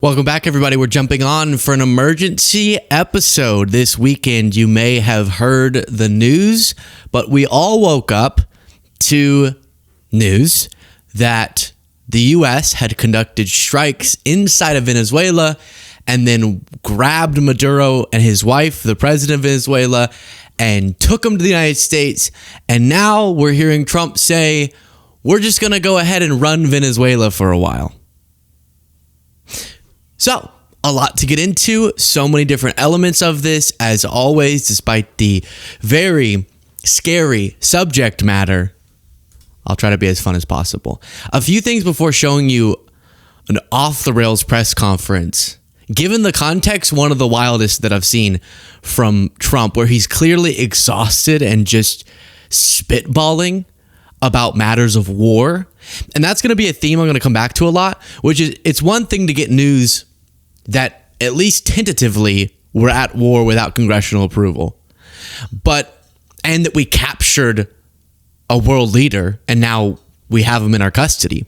Welcome back, everybody. We're jumping on for an emergency episode this weekend. You may have heard the news, but we all woke up to news that the U.S. had conducted strikes inside of Venezuela and then grabbed Maduro and his wife, the president of Venezuela, and took them to the United States. And now we're hearing Trump say, we're just going to go ahead and run Venezuela for a while. So, a lot to get into, so many different elements of this, as always, despite the very scary subject matter. I'll try to be as fun as possible. A few things before showing you an off-the-rails press conference. Given the context, one of the wildest that I've seen from Trump, where he's clearly exhausted and just spitballing about matters of war. And that's going to be a theme I'm going to come back to a lot, which is it's one thing to get news that at least tentatively we're at war without congressional approval, and that we captured a world leader and now we have him in our custody.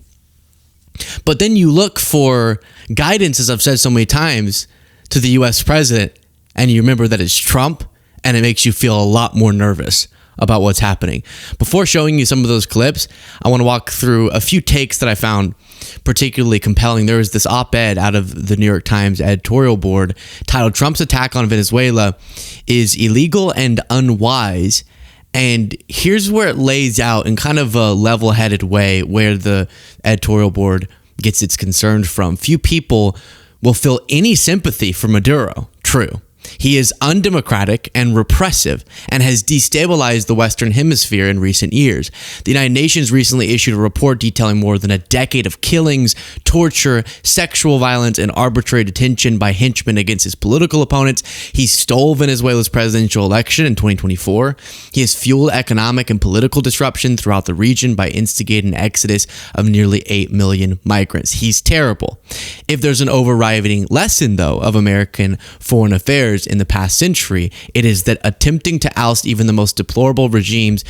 But then you look for guidance, as I've said so many times, to the US president, and you remember that it's Trump, and it makes you feel a lot more nervous about what's happening. Before showing you some of those clips, I want to walk through a few takes that I found particularly compelling. There was this op-ed out of the New York Times editorial board titled "Trump's Attack on Venezuela is Illegal and Unwise." And here's where it lays out in kind of a level-headed way where the editorial board gets its concerns from. Few people will feel any sympathy for Maduro. True. He is undemocratic and repressive and has destabilized the Western Hemisphere in recent years. The United Nations recently issued a report detailing more than a decade of killings, torture, sexual violence, and arbitrary detention by henchmen against his political opponents. He stole Venezuela's presidential election in 2024. He has fueled economic and political disruption throughout the region by instigating an exodus of nearly 8 million migrants. He's terrible. If there's an overriding lesson, though, of American foreign affairs in the past century, it is that attempting to oust even the most deplorable regimes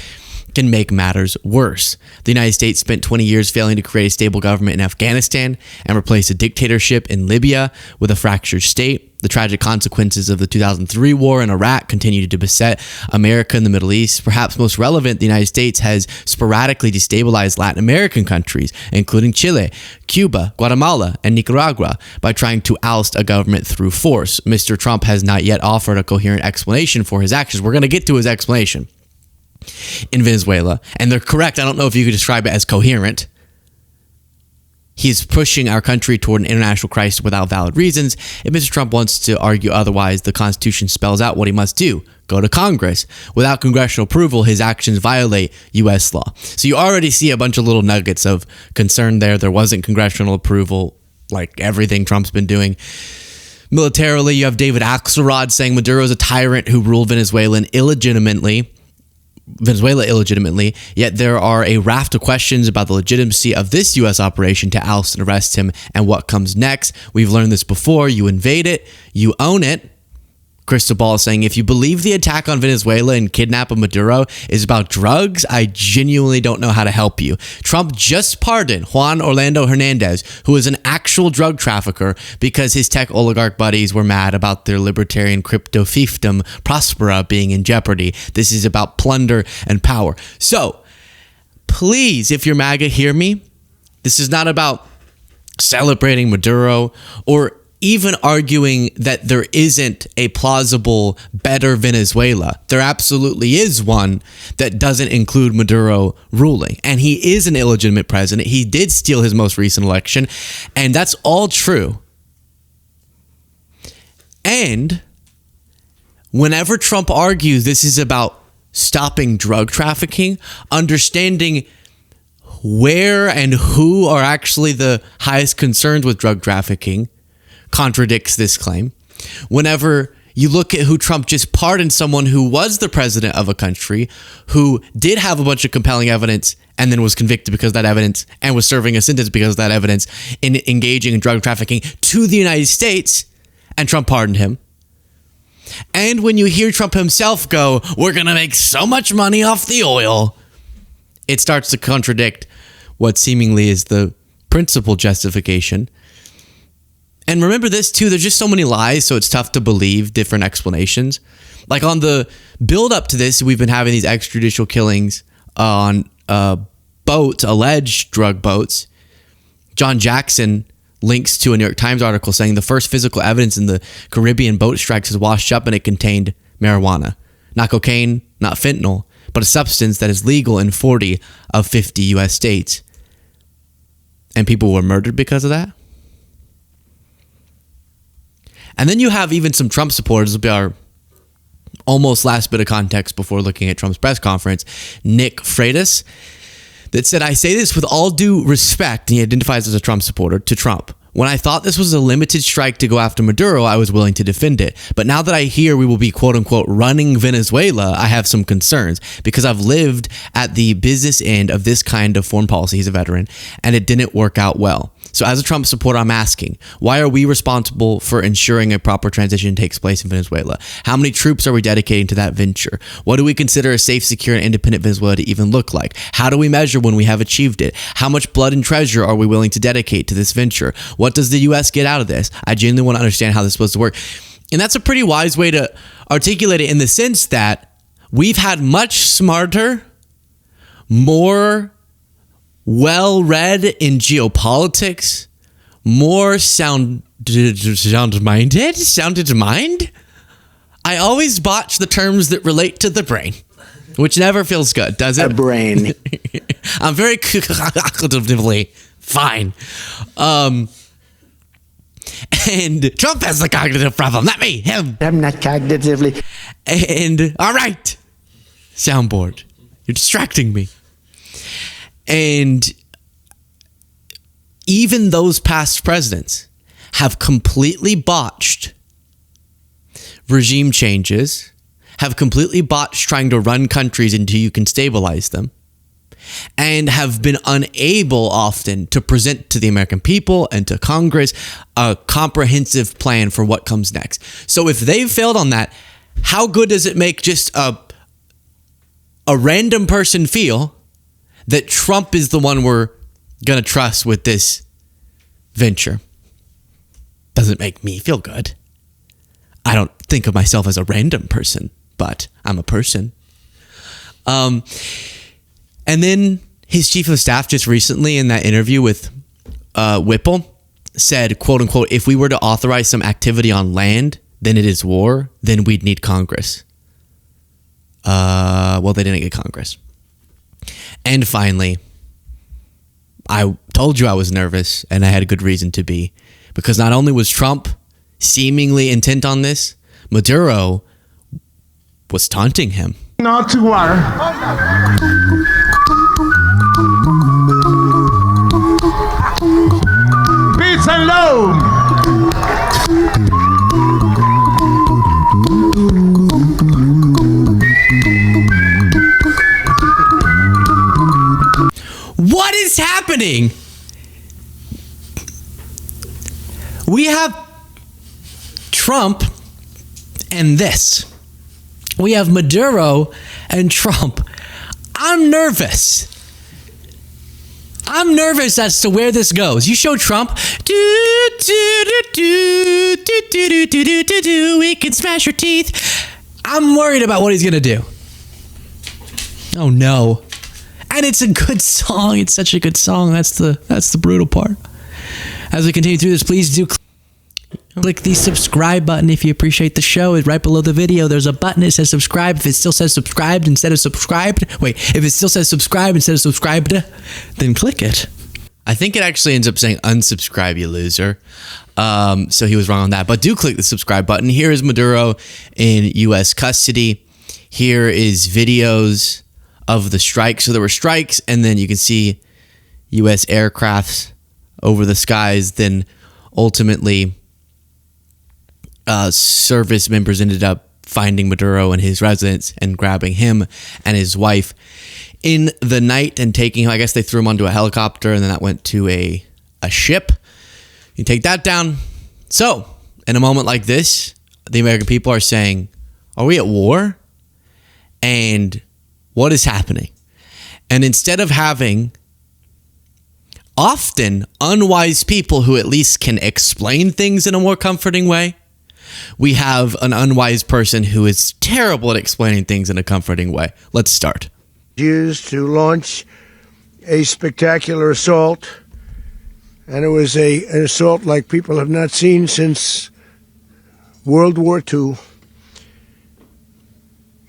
can make matters worse. The United States spent 20 years failing to create a stable government in Afghanistan and replace a dictatorship in Libya with a fractured state. The tragic consequences of the 2003 war in Iraq continue to beset America and the Middle East. Perhaps most relevant, the United States has sporadically destabilized Latin American countries, including Chile, Cuba, Guatemala, and Nicaragua, by trying to oust a government through force. Mr. Trump has not yet offered a coherent explanation for his actions. We're going to get to his explanation in Venezuela, and they're correct. I don't know if you could describe it as coherent. He's pushing our country toward an international crisis without valid reasons. If Mr. Trump wants to argue otherwise, the Constitution spells out what he must do. Go to Congress. Without congressional approval, his actions violate U.S. law. So you already see a bunch of little nuggets of concern there. There wasn't congressional approval, like everything Trump's been doing. Militarily, you have David Axelrod saying Maduro is a tyrant who ruled Venezuela illegitimately, yet there are a raft of questions about the legitimacy of this U.S. operation to oust and arrest him and what comes next. We've learned this before. You invade it, you own it. Crystal Ball saying, if you believe the attack on Venezuela and kidnap of Maduro is about drugs, I genuinely don't know how to help you. Trump just pardoned Juan Orlando Hernandez, who is an actual drug trafficker, because his tech oligarch buddies were mad about their libertarian crypto fiefdom Prospera being in jeopardy. This is about plunder and power. So, please, if you're MAGA, hear me. This is not about celebrating Maduro or even arguing that there isn't a plausible, better Venezuela. There absolutely is one that doesn't include Maduro ruling. And he is an illegitimate president. He did steal his most recent election. And that's all true. And whenever Trump argues this is about stopping drug trafficking, understanding where and who are actually the highest concerns with drug trafficking, contradicts this claim. Whenever you look at who Trump just pardoned, someone who was the president of a country, who did have a bunch of compelling evidence and then was convicted because of that evidence and was serving a sentence because of that evidence in engaging in drug trafficking to the United States, and Trump pardoned him. And when you hear Trump himself go, we're going to make so much money off the oil, it starts to contradict what seemingly is the principal justification. And remember this too, there's just so many lies, so it's tough to believe different explanations. Like on the build up to this, we've been having these extrajudicial killings on boats, alleged drug boats. John Jackson links to a New York Times article saying the first physical evidence in the Caribbean boat strikes is washed up and it contained marijuana. Not cocaine, not fentanyl, but a substance that is legal in 40 of 50 U.S. states. And people were murdered because of that. And then you have even some Trump supporters. This will be our almost last bit of context before looking at Trump's press conference. Nick Freitas, that said, I say this with all due respect, and he identifies as a Trump supporter, to Trump. When I thought this was a limited strike to go after Maduro, I was willing to defend it. But now that I hear we will be, quote unquote, running Venezuela, I have some concerns because I've lived at the business end of this kind of foreign policy. He's a veteran, and it didn't work out well. So as a Trump supporter, I'm asking, why are we responsible for ensuring a proper transition takes place in Venezuela? How many troops are we dedicating to that venture? What do we consider a safe, secure, and independent Venezuela to even look like? How do we measure when we have achieved it? How much blood and treasure are we willing to dedicate to this venture? What does the U.S. get out of this? I genuinely want to understand how this is supposed to work. And that's a pretty wise way to articulate it in the sense that we've had much smarter, more well-read in geopolitics, more sounded mind. I always botch the terms that relate to the brain, which never feels good, does it? A brain. I'm very cognitively fine. And Trump has the cognitive problem, not me, him. I'm not cognitively. And all right, soundboard, you're distracting me. And even those past presidents have completely botched regime changes, have completely botched trying to run countries until you can stabilize them, and have been unable often to present to the American people and to Congress a comprehensive plan for what comes next. So if they've failed on that, how good does it make just a random person feel that Trump is the one we're going to trust with this venture? Doesn't make me feel good. I don't think of myself as a random person, but I'm a person. And then his chief of staff just recently in that interview with Whipple said, quote unquote, if we were to authorize some activity on land, then it is war, then we'd need Congress. Well, they didn't get Congress. And finally, I told you I was nervous, and I had a good reason to be, because not only was Trump seemingly intent on this, Maduro was taunting him. Not to war. Peace and love. What is happening? We have Trump and this. We have Maduro and Trump. I'm nervous. I'm nervous as to where this goes. You show Trump, we can smash your teeth. I'm worried about what he's going to do. Oh no. And it's a good song. It's such a good song. That's the brutal part. As we continue through this, please do click the subscribe button if you appreciate the show. Right below the video, there's a button that says subscribe. If it still says subscribed instead of subscribed, if it still says subscribe instead of subscribed, then click it. I think it actually ends up saying unsubscribe, you loser. So he was wrong on that. But do click the subscribe button. Here is Maduro in U.S. custody. Here is videos of the strikes. So there were strikes, and then you can see U.S. aircrafts over the skies. Then ultimately, service members ended up finding Maduro in his residence and grabbing him and his wife in the night and taking him. I guess they threw him onto a helicopter, and then that went to a ship. You take that down. So, in a moment like this, the American people are saying, are we at war? And what is happening? And instead of having often unwise people who at least can explain things in a more comforting way. We have an unwise person who is terrible at explaining things in a comforting way. Let's start. Used to launch a spectacular assault, and it was an assault like people have not seen since World War II.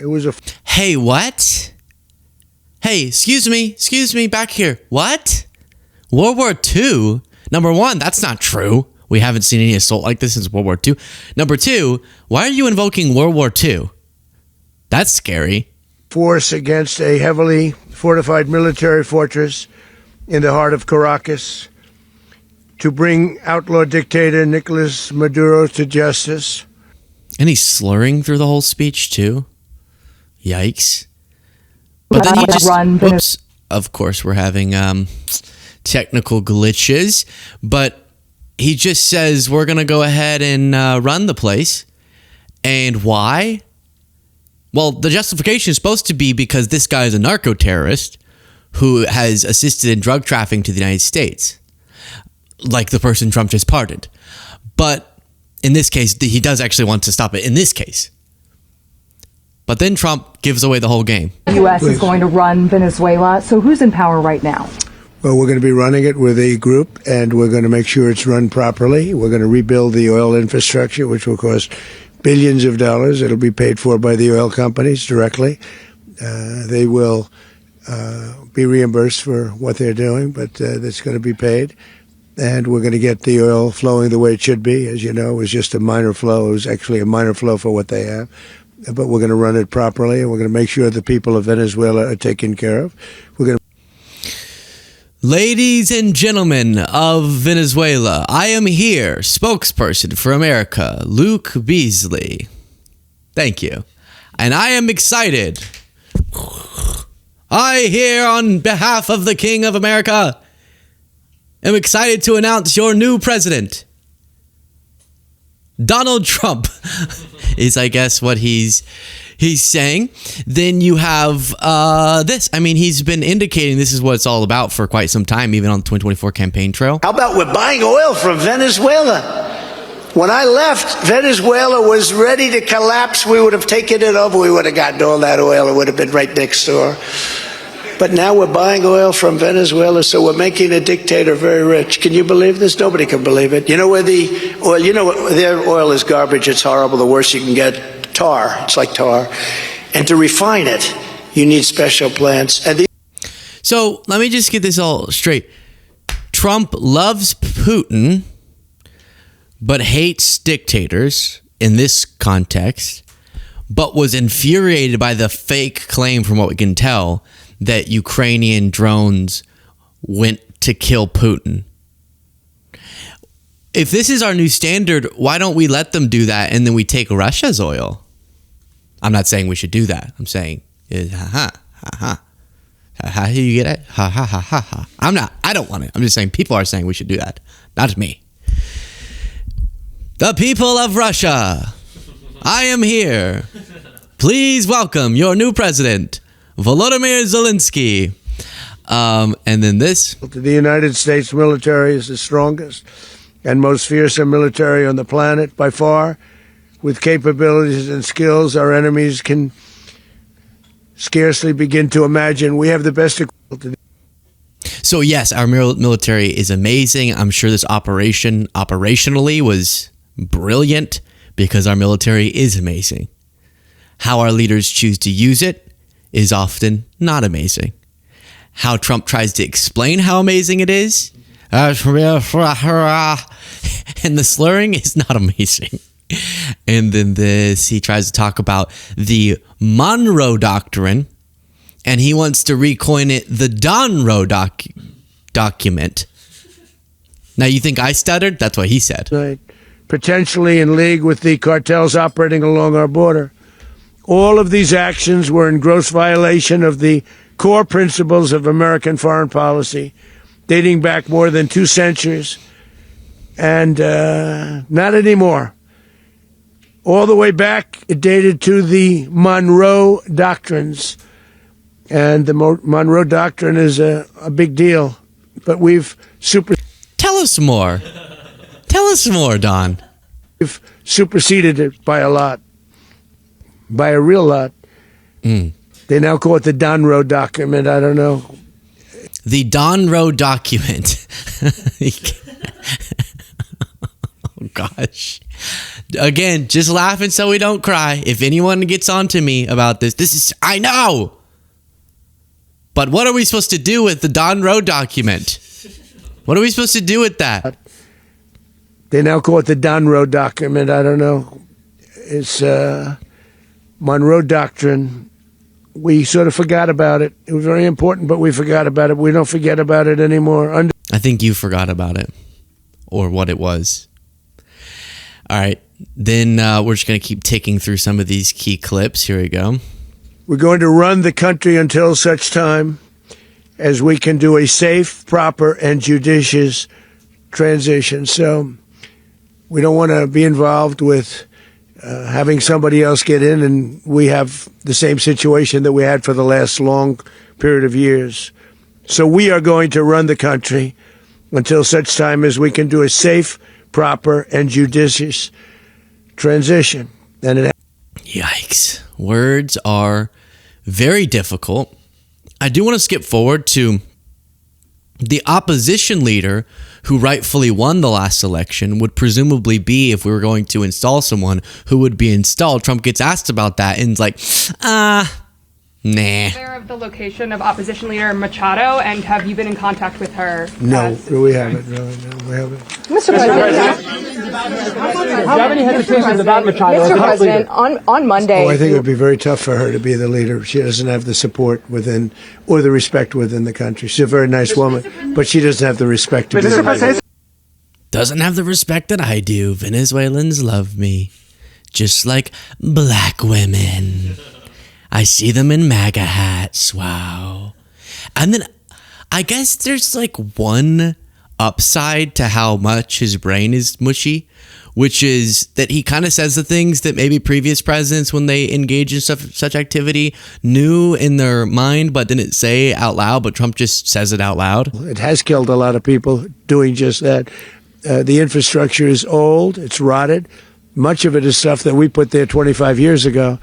It was a... Hey, what? Hey, excuse me, back here. What? World War II? Number one, that's not true. We haven't seen any assault like this since World War II. Number two, why are you invoking World War II? That's scary. Force against a heavily fortified military fortress in the heart of Caracas to bring outlaw dictator Nicolas Maduro to justice. And he's slurring through the whole speech, too. Yikes. But then he just... Whoops. Of course, we're having technical glitches. But he just says, we're going to go ahead and run the place. And why? Well, the justification is supposed to be because this guy is a narco-terrorist who has assisted in drug trafficking to the United States. Like the person Trump just pardoned. But in this case, he does actually want to stop it in this case. But then Trump gives away the whole game. The U.S. is going to run Venezuela. So who's in power right now? Well, we're going to be running it with a group, and we're going to make sure it's run properly. We're going to rebuild the oil infrastructure, which will cost billions of dollars. It'll be paid for by the oil companies directly. They will be reimbursed for what they're doing, but that's going to be paid. And we're going to get the oil flowing the way it should be. As you know, it was just a minor flow. It was actually a minor flow for what they have. But we're going to run it properly, and we're going to make sure the people of Venezuela are taken care of. We're going to... Ladies and gentlemen of Venezuela, I am here, spokesperson for America, Luke Beasley. Thank you. And I am excited. I here on behalf of the King of America am excited to announce your new president. Donald Trump is, I guess, what he's saying. Then you have this. I mean, he's been indicating this is what it's all about for quite some time, even on the 2024 campaign trail. How about we're buying oil from Venezuela? When I left, Venezuela was ready to collapse. We would have taken it over. We would have gotten all that oil. It would have been right next door. But now we're buying oil from Venezuela, so we're making a dictator very rich. Can you believe this? Nobody can believe it. You know where the oil, their oil is garbage. It's horrible. The worst you can get, tar. It's like tar. And to refine it, you need special plants. So let me just get this all straight. Trump loves Putin, but hates dictators in this context, but was infuriated by the fake claim, from what we can tell, that Ukrainian drones went to kill Putin. If this is our new standard, why don't we let them do that and then we take Russia's oil? I'm not saying we should do that. I'm saying, how do you get it? I don't want it. I'm just saying people are saying we should do that. Not me. The people of Russia, I am here. Please welcome your new president, Volodymyr Zelensky. And then this. The United States military is the strongest and most fearsome military on the planet by far. With capabilities and skills our enemies can scarcely begin to imagine. We have the best equipment. So yes, our military is amazing. I'm sure this operation operationally was brilliant because our military is amazing. How our leaders choose to use it is often not amazing. How Trump tries to explain how amazing it is, and the slurring is not amazing. And then this, he tries to talk about the Monroe Doctrine, and he wants to recoin it the Donroe document. Now, you think I stuttered? That's what he said. Right. Potentially in league with the cartels operating along our border. All of these actions were in gross violation of the core principles of American foreign policy, dating back more than 2 centuries, and not anymore. All the way back, it dated to the Monroe Doctrines, and the Monroe Doctrine is a big deal. But we've Tell us more. Tell us more, Don. superseded it by a lot, by a real lot. They now call it the Donroe document. I don't know. The Donroe document. Oh, gosh. Again, just laughing so we don't cry. If anyone gets on to me about this, I know. But what are we supposed to do with the Donroe document? What are we supposed to do with that? They now call it the Donroe document. I don't know. It's Monroe Doctrine. We sort of forgot about it. It was very important, but we forgot about it. We don't forget about it anymore. I think you forgot about it, or what it was. All right. Then we're just going to keep ticking through some of these key clips. Here we go. We're going to run the country until such time as we can do a safe, proper, and judicious transition. So we don't want to be involved with having somebody else get in, and we have the same situation that we had for the last long period of years. So we are going to run the country until such time as we can do a safe, proper, and judicious transition. And Yikes. Words are very difficult. I do want to skip forward to the opposition leader who rightfully won the last election would presumably be, if we were going to install someone, who would be installed. Trump gets asked about that and is like, nah. Aware of the location of opposition leader Machado, and have you been in contact with her? no, we haven't. No, we haven't. Mr. President, Do you have any hesitations about Machado? Mr. President, on Monday. Oh, I think it would be very tough for her to be the leader. She doesn't have the support within, or the respect within the country. She's a very nice woman, but she doesn't have the respect to be the leader. Doesn't have the respect that I do. Venezuelans love me, just like black women. I see them in MAGA hats. Wow. And then I guess there's like one upside to how much his brain is mushy, which is that he kind of says the things that maybe previous presidents, when they engage in such activity, knew in their mind but didn't say out loud, but Trump just says it out loud. It has killed a lot of people doing just that. The infrastructure is old. It's rotted. Much of it is stuff that we put there 25 years ago.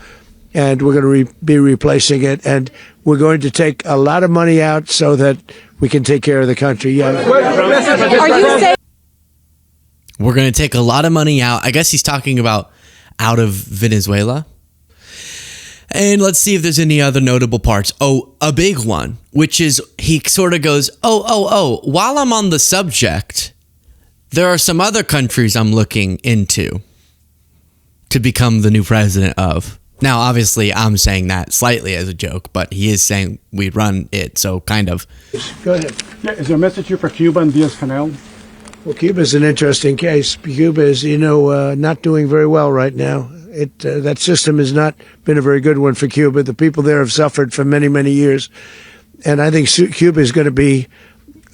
And we're going to be replacing it, and we're going to take a lot of money out so that we can take care of the country. Yeah. Are you saying We're going to take a lot of money out. I guess he's talking about out of Venezuela. And let's see if there's any other notable parts. Oh, a big one, which is he sort of goes, while I'm on the subject, there are some other countries I'm looking into to become the new president of. Now, obviously, I'm saying that slightly as a joke, but he is saying we run it, so kind of. Go ahead. Yeah, is there a message here for Cuba and Diaz-Canel? Well, Cuba is an interesting case. Cuba is, not doing very well right now. That system has not been a very good one for Cuba. The people there have suffered for many, many years. And I think Cuba is going to be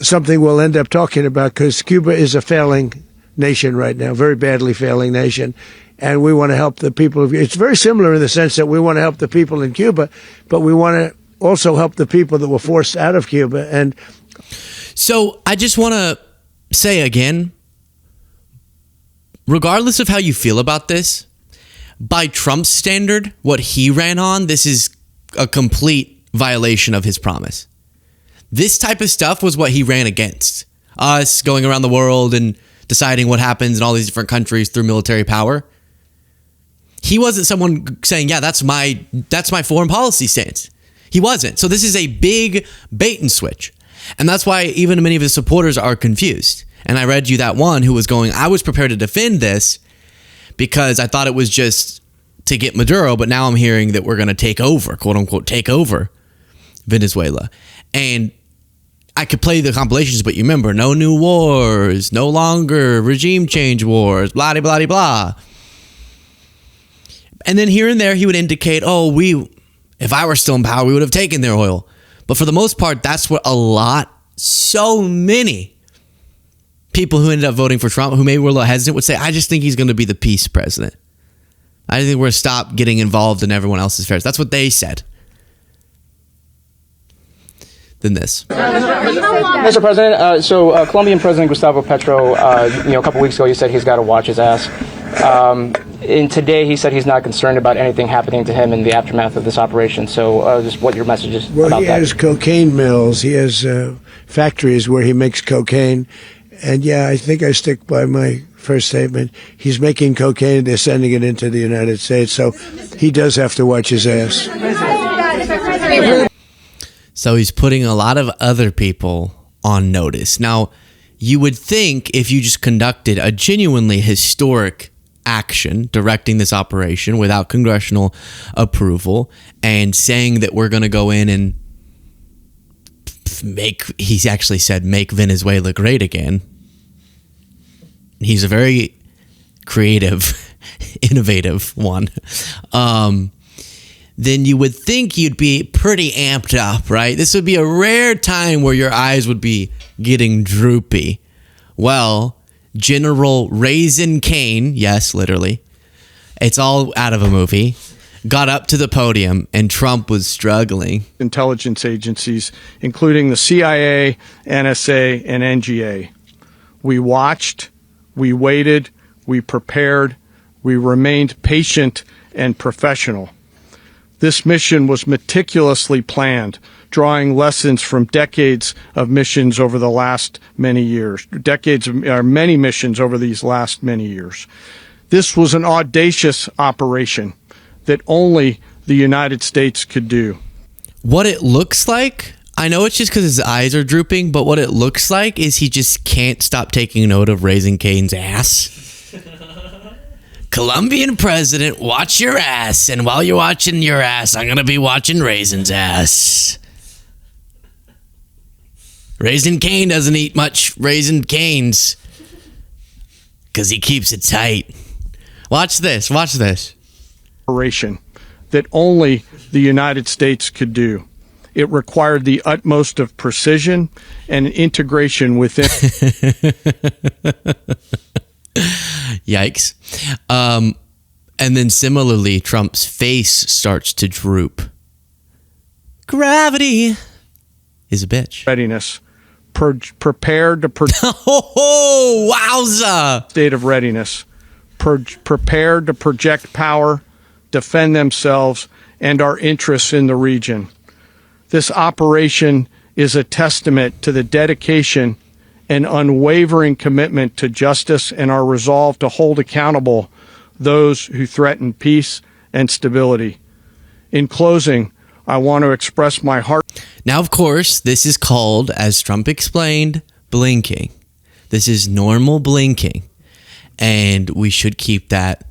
something we'll end up talking about, because Cuba is a failing nation right now, very badly failing nation. And we want to help the people. It's very similar in the sense that we want to help the people in Cuba, but we want to also help the people that were forced out of Cuba. And so I just want to say again, regardless of how you feel about this, by Trump's standard, what he ran on, this is a complete violation of his promise. This type of stuff was what he ran against. Us going around the world and deciding what happens in all these different countries through military power. He wasn't someone saying, yeah, that's my foreign policy stance. He wasn't. So this is a big bait and switch. And that's why even many of his supporters are confused. And I read you that one who was going, I was prepared to defend this because I thought it was just to get Maduro, but now I'm hearing that we're going to take over, quote unquote, take over Venezuela. And I could play the compilations, but you remember, no new wars, no longer regime change wars, blah, blah, blah, blah. And then here and there, he would indicate, if I were still in power, we would have taken their oil. But for the most part, that's what so many people who ended up voting for Trump, who maybe were a little hesitant, would say, I just think he's going to be the peace president. I think we're going to stop getting involved in everyone else's affairs. That's what they said. than this. Mr. President, Colombian President Gustavo Petro, a couple weeks ago, he said he's got to watch his ass. And today he said he's not concerned about anything happening to him in the aftermath of this operation. So just what your message is about that. He has cocaine mills. He has factories where he makes cocaine. And yeah, I think I stick by my first statement. He's making cocaine. They're sending it into the United States. So he does have to watch his ass. So he's putting a lot of other people on notice. Now, you would think if you just conducted a genuinely historic action directing this operation without congressional approval and saying that we're going to go in and he's actually said make Venezuela great again. He's a very creative, innovative one. Then you would think you'd be pretty amped up, right? This would be a rare time where your eyes would be getting droopy. Well, General Raisin Cane, yes, literally, it's all out of a movie, got up to the podium and Trump was struggling. Intelligence agencies, including the CIA, NSA, and NGA. We watched, we waited, we prepared, we remained patient and professional. This mission was meticulously planned, drawing lessons from decades of missions over the last many years, many missions over these last many years. This was an audacious operation that only the United States could do. What it looks like, I know it's just because his eyes are drooping, but what it looks like is he just can't stop taking note of Raisin Cane's ass. Colombian president, watch your ass. And while you're watching your ass, I'm going to be watching Raisin's ass. Raisin Cane doesn't eat much Raisin Canes because he keeps it tight. Watch this. Watch this. Operation that only the United States could do. It required the utmost of precision and integration within. Yikes. And then similarly, Trump's face starts to droop. Gravity is a bitch. Readiness. Prepared to Oh, wowza. state of readiness. Prepared to project power, defend themselves, and our interests in the region. This operation is a testament to the dedication and unwavering commitment to justice and our resolve to hold accountable those who threaten peace and stability. In closing, I want to express my heart. Now, of course, this is called, as Trump explained, blinking. This is normal blinking. And we should keep that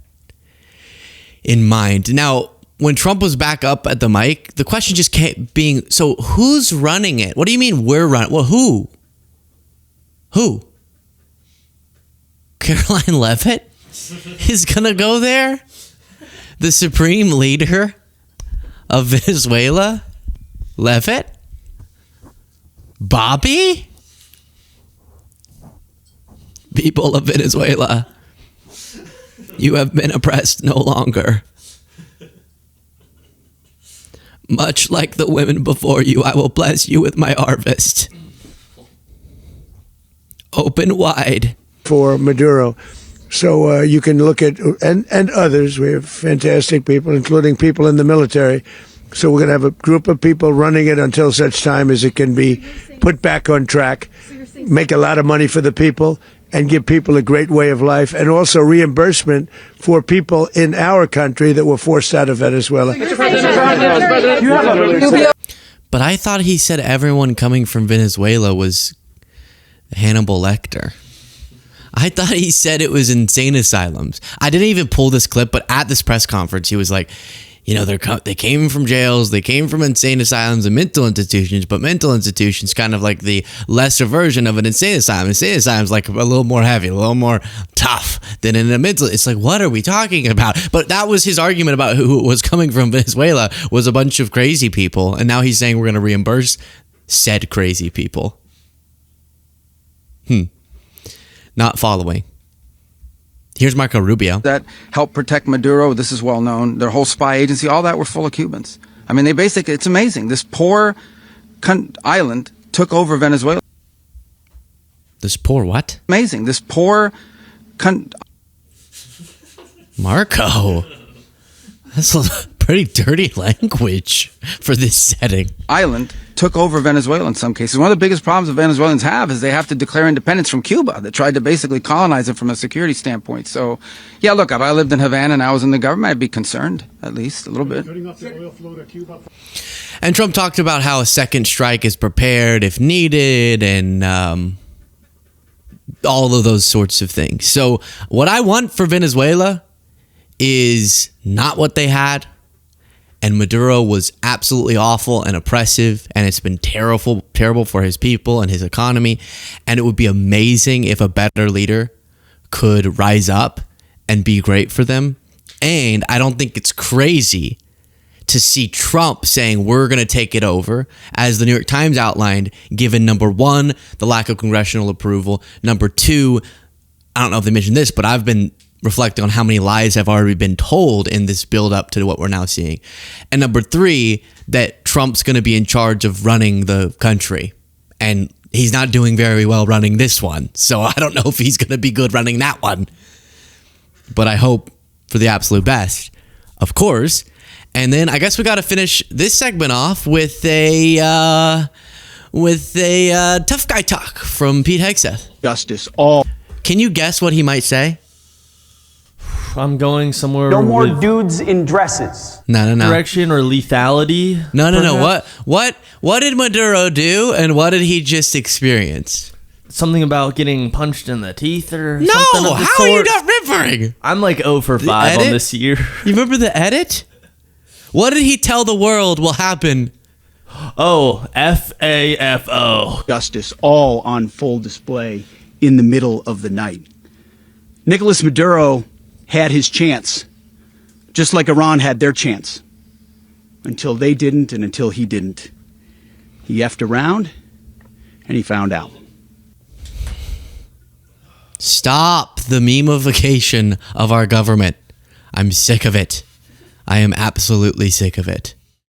in mind. Now, when Trump was back up at the mic, the question just kept being, so who's running it? What do you mean we're running? Well, who? Who? Caroline Leavitt is going to go there? The supreme leader of Venezuela? Leavitt? Bobby? People of Venezuela, you have been oppressed no longer. Much like the women before you, I will bless you with my harvest. Open wide. For Maduro. So you can look at, and others, we have fantastic people, including people in the military. So we're going to have a group of people running it until such time as it can be put back on track, make a lot of money for the people, and give people a great way of life, and also reimbursement for people in our country that were forced out of Venezuela. But I thought he said everyone coming from Venezuela was Hannibal Lecter. I thought he said it was insane asylums. I didn't even pull this clip, but at this press conference, he was like, you know, they came from jails, they came from insane asylums and mental institutions, but mental institutions kind of like the lesser version of an insane asylum. Insane asylum's like a little more heavy, a little more tough than in a mental. It's like, what are we talking about? But that was his argument about who was coming from Venezuela was a bunch of crazy people, and now he's saying we're going to reimburse said crazy people. Not following. Here's Marco Rubio. That helped protect Maduro. This is well known. Their whole spy agency, all that were full of Cubans. I mean, it's amazing. This poor island took over Venezuela. This poor what? Amazing. This poor Marco. That's a pretty dirty language for this setting. island took over Venezuela in some cases. One of the biggest problems the Venezuelans have is they have to declare independence from Cuba that tried to basically colonize it from a security standpoint. So, yeah, look, if I lived in Havana and I was in the government, I'd be concerned, at least a little bit. And Trump talked about how a second strike is prepared if needed and all of those sorts of things. So what I want for Venezuela is not what they had. And Maduro was absolutely awful and oppressive, and it's been terrible for his people and his economy. And it would be amazing if a better leader could rise up and be great for them. And I don't think it's crazy to see Trump saying we're going to take it over, as the New York Times outlined, given number one, the lack of congressional approval. Number two, I don't know if they mentioned this, but I've been reflecting on how many lies have already been told in this build up to what we're now seeing. And number three, that Trump's going to be in charge of running the country. And he's not doing very well running this one. So I don't know if he's going to be good running that one. But I hope for the absolute best, of course. And then I guess we got to finish this segment off with a tough guy talk from Pete Hegseth. Justice all. Can you guess what he might say? I'm going somewhere. No more dudes in dresses. No. Direction or lethality. No. What did Maduro do, and what did he just experience? Something about getting punched in the teeth or no, something of the how sort. are you not remembering? I'm like 0 for 5 on this year. You remember the edit? What did he tell the world will happen? Oh, FAFO. Justice all on full display in the middle of the night. Nicolas Maduro had his chance, just like Iran had their chance, until they didn't and until he didn't. He effed around and he found out. Stop the memification of our government. I'm sick of it. I am absolutely sick of it.